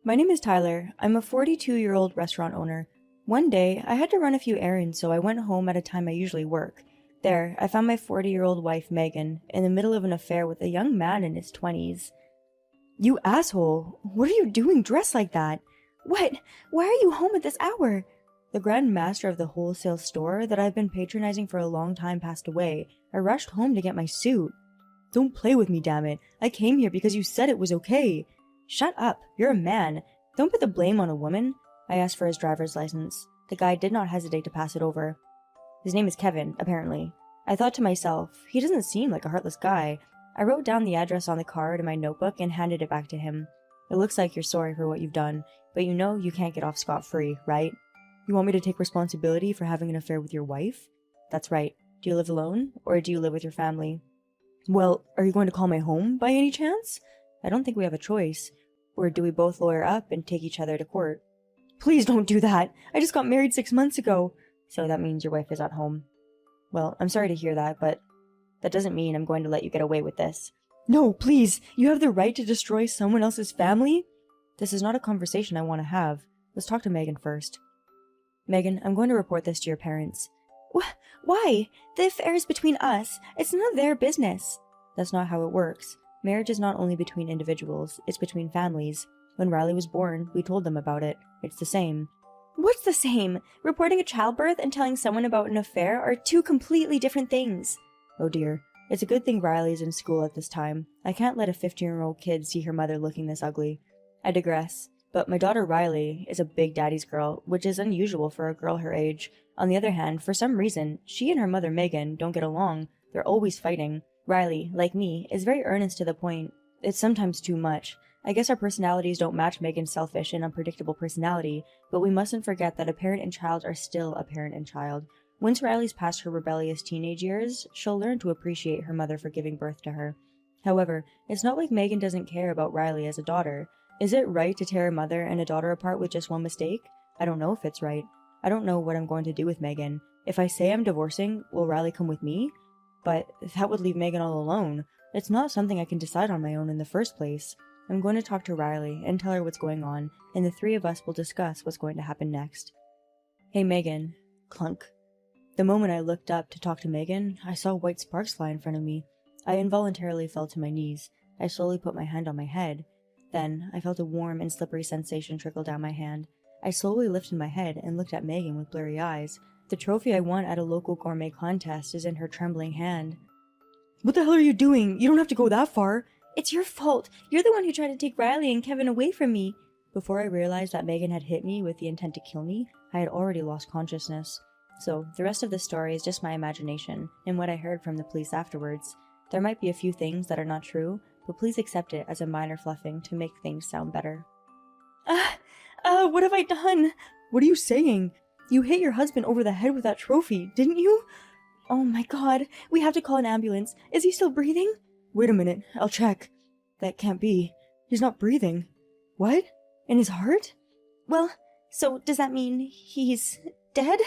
My name is Tyler. I'm a 42-year-old restaurant owner. One day, I had to run a few errands, so I went home at a time I usually work. There, I found my 40-year-old wife, Megan, in the middle of an affair with a young man in his 20s. You asshole! What are you doing dressed like that? What? Why are you home at this hour? The grand master of the wholesale store that I've been patronizing for a long time passed away. I rushed home to get my suit. Don't play with me, damn it. I came here because you said it was okay. Shut up. You're a man. Don't put the blame on a woman. I asked for his driver's license. The guy did not hesitate to pass it over. His name is Kevin, apparently. I thought to myself, he doesn't seem like a heartless guy. I wrote down the address on the card in my notebook and handed it back to him. It looks like you're sorry for what you've done, but you know you can't get off scot-free, right? You want me to take responsibility for having an affair with your wife? That's right. Do you live alone, or do you live with your family? Well, are you going to call my home, by any chance? I don't think we have a choice. Or do we both lawyer up and take each other to court? Please don't do that! I just got married 6 months ago! So that means your wife is at home. Well, I'm sorry to hear that, but that doesn't mean I'm going to let you get away with this. No, please! You have the right to destroy someone else's family? This is not a conversation I want to have. Let's talk to Megan first. Megan, I'm going to report this to your parents. Why? The affair is between us. It's none of their business. That's not how it works. Marriage is not only between individuals, it's between families. When Riley was born, we told them about it. It's the same. What's the same? Reporting a childbirth and telling someone about an affair are two completely different things. Oh dear. It's a good thing Riley is in school at this time. I can't let a 15-year-old kid see her mother looking this ugly. I digress. But my daughter Riley is a big daddy's girl, which is unusual for a girl her age. On the other hand, for some reason, she and her mother Megan don't get along. They're always fighting. Riley, like me, is very earnest to the point. It's sometimes too much. I guess our personalities don't match Megan's selfish and unpredictable personality, but we mustn't forget that a parent and child are still a parent and child. Once Riley's past her rebellious teenage years, she'll learn to appreciate her mother for giving birth to her. However, it's not like Megan doesn't care about Riley as a daughter. Is it right to tear a mother and a daughter apart with just one mistake? I don't know if it's right. I don't know what I'm going to do with Megan. If I say I'm divorcing, will Riley come with me? But that would leave Megan all alone. It's not something I can decide on my own in the first place. I'm going to talk to Riley and tell her what's going on, and the three of us will discuss what's going to happen next. Hey Megan. Clunk. The moment I looked up to talk to Megan, I saw white sparks fly in front of me. I involuntarily fell to my knees. I slowly put my hand on my head. Then, I felt a warm and slippery sensation trickle down my hand. I slowly lifted my head and looked at Megan with blurry eyes. The trophy I won at a local gourmet contest is in her trembling hand. What the hell are you doing? You don't have to go that far. It's your fault. You're the one who tried to take Riley and Kevin away from me. Before I realized that Megan had hit me with the intent to kill me, I had already lost consciousness. So, the rest of the story is just my imagination, and what I heard from the police afterwards. There might be a few things that are not true, but please accept it as a minor fluffing to make things sound better. What have I done? What are you saying? You hit your husband over the head with that trophy, didn't you? Oh my god, we have to call an ambulance. Is he still breathing? Wait a minute, I'll check. That can't be. He's not breathing. What? In his heart? Well, so does that mean he's dead?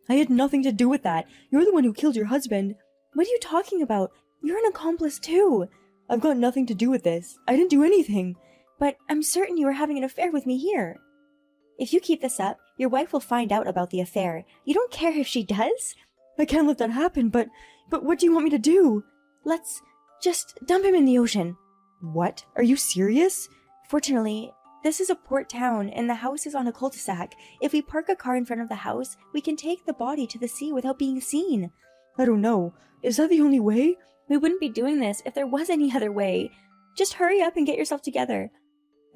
I had nothing to do with that. You're the one who killed your husband. What are you talking about? You're an accomplice too. I've got nothing to do with this. I didn't do anything. But I'm certain you were having an affair with me here. If you keep this up, your wife will find out about the affair. You don't care if she does? I can't let that happen, but what do you want me to do? Let's just dump him in the ocean. What? Are you serious? Fortunately, this is a port town and the house is on a cul-de-sac. If we park a car in front of the house, we can take the body to the sea without being seen. I don't know. Is that the only way? We wouldn't be doing this if there was any other way. Just hurry up and get yourself together.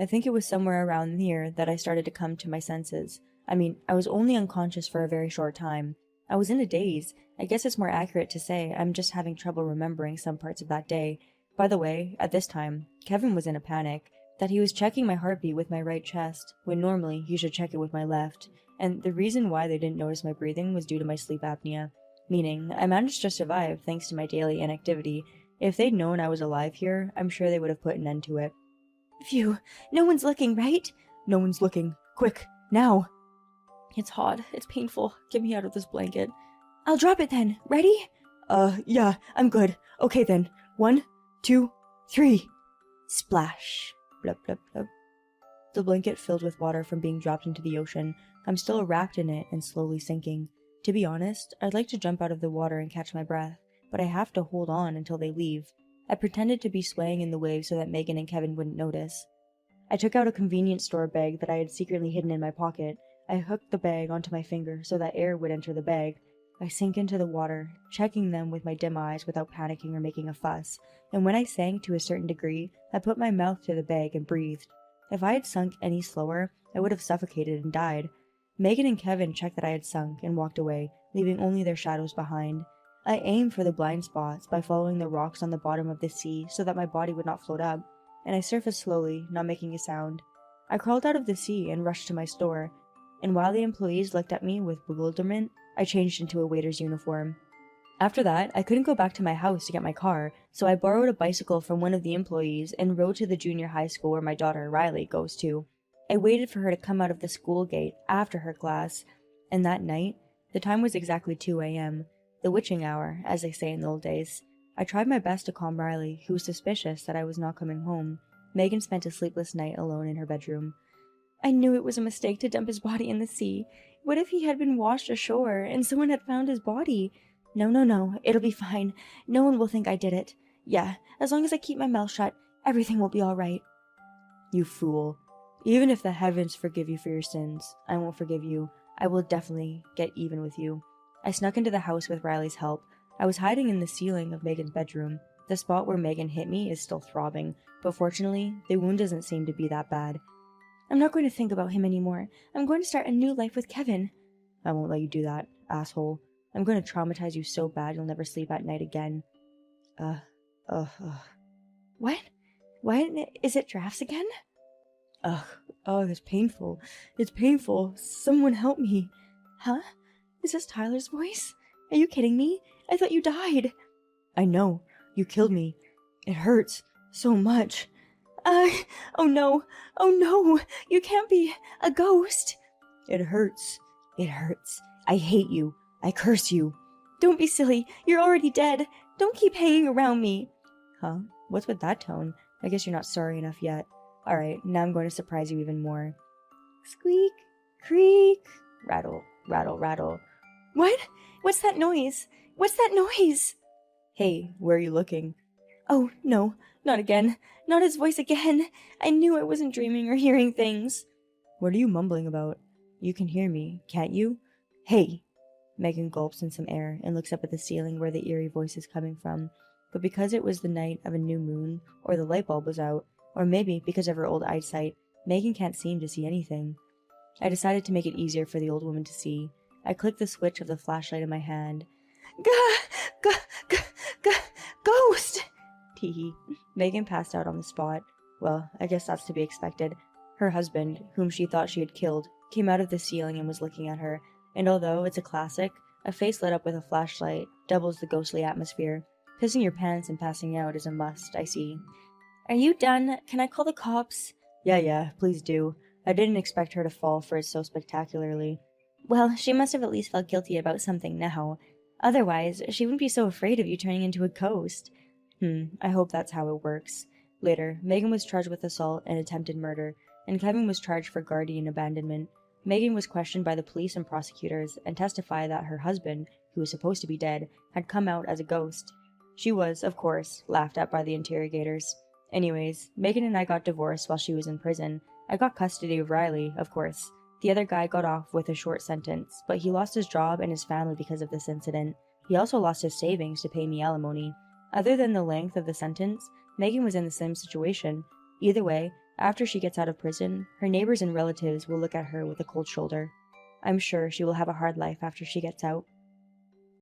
I think it was somewhere around here that I started to come to my senses. I mean, I was only unconscious for a very short time. I was in a daze. I guess it's more accurate to say I'm just having trouble remembering some parts of that day. By the way, at this time, Kevin was in a panic, that he was checking my heartbeat with my right chest, when normally he should check it with my left, and the reason why they didn't notice my breathing was due to my sleep apnea. Meaning, I managed to survive thanks to my daily inactivity. If they'd known I was alive here, I'm sure they would have put an end to it. Phew, no one's looking, right? No one's looking. Quick, now! It's hot. It's painful. Get me out of this blanket. I'll drop it then. Ready? Yeah, I'm good. Okay then. 1, 2, 3. Splash. Blub, blub, blub. the blanket filled with water from being dropped into the ocean. I'm still wrapped in it and slowly sinking. To be honest, I'd like to jump out of the water and catch my breath, but I have to hold on until they leave. I pretended to be swaying in the waves so that Megan and Kevin wouldn't notice. I took out a convenience store bag that I had secretly hidden in my pocket. I hooked the bag onto my finger so that air would enter the bag. I sank into the water, checking them with my dim eyes without panicking or making a fuss, and when I sank to a certain degree, I put my mouth to the bag and breathed. If I had sunk any slower, I would have suffocated and died. Megan and Kevin checked that I had sunk and walked away, leaving only their shadows behind. I aimed for the blind spots by following the rocks on the bottom of the sea so that my body would not float up, and I surfaced slowly, not making a sound. I crawled out of the sea and rushed to my store, and while the employees looked at me with bewilderment, I changed into a waiter's uniform. After that, I couldn't go back to my house to get my car, so I borrowed a bicycle from one of the employees and rode to the junior high school where my daughter, Riley, goes to. I waited for her to come out of the school gate after her class, and that night, the time was exactly 2 a.m., the witching hour, as they say in the old days. I tried my best to calm Riley, who was suspicious that I was not coming home. Megan spent a sleepless night alone in her bedroom. I knew it was a mistake to dump his body in the sea. What if he had been washed ashore and someone had found his body? No, it'll be fine. No one will think I did it. Yeah, as long as I keep my mouth shut, everything will be all right. You fool. Even if the heavens forgive you for your sins, I won't forgive you. I will definitely get even with you. I snuck into the house with Riley's help. I was hiding in the ceiling of Megan's bedroom. The spot where Megan hit me is still throbbing, but fortunately, the wound doesn't seem to be that bad. I'm not going to think about him anymore. I'm going to start a new life with Kevin. I won't let you do that, asshole. I'm going to traumatize you so bad you'll never sleep at night again. What? What? Is it drafts again? It's painful. It's painful. Someone help me. Huh? Is this Tyler's voice? Are you kidding me? I thought you died. I know. You killed me. It hurts so much. Oh no. Oh no. You can't be a ghost. It hurts. It hurts. I hate you. I curse you. Don't be silly. You're already dead. Don't keep hanging around me. Huh? What's with that tone? I guess you're not sorry enough yet. Alright, now I'm going to surprise you even more. Squeak, creak, rattle, rattle, rattle. What? What's that noise? What's that noise? Hey, where are you looking? Oh, no, not again. Not his voice again. I knew I wasn't dreaming or hearing things. What are you mumbling about? You can hear me, can't you? Hey! Megan gulps in some air and looks up at the ceiling where the eerie voice is coming from. But because it was the night of a new moon, or the light bulb was out, or maybe because of her old eyesight, Megan can't seem to see anything. I decided to make it easier for the old woman to see. I clicked the switch of the flashlight in my hand. Ghost! Teehee. Megan passed out on the spot. Well, I guess that's to be expected. Her husband, whom she thought she had killed, came out of the ceiling and was looking at her, and although it's a classic, a face lit up with a flashlight doubles the ghostly atmosphere. Pissing your pants and passing out is a must, I see. Are you done? Can I call the cops? Yeah, please do. I didn't expect her to fall for it so spectacularly. Well, she must have at least felt guilty about something now. Otherwise, she wouldn't be so afraid of you turning into a ghost. I hope that's how it works. Later, Megan was charged with assault and attempted murder, and Kevin was charged for guardian abandonment. Megan was questioned by the police and prosecutors and testified that her husband, who was supposed to be dead, had come out as a ghost. She was, of course, laughed at by the interrogators. Anyways, Megan and I got divorced while she was in prison. I got custody of Riley, of course. The other guy got off with a short sentence, but he lost his job and his family because of this incident. He also lost his savings to pay me alimony. Other than the length of the sentence, Megan was in the same situation. Either way, after she gets out of prison, her neighbors and relatives will look at her with a cold shoulder. I'm sure she will have a hard life after she gets out.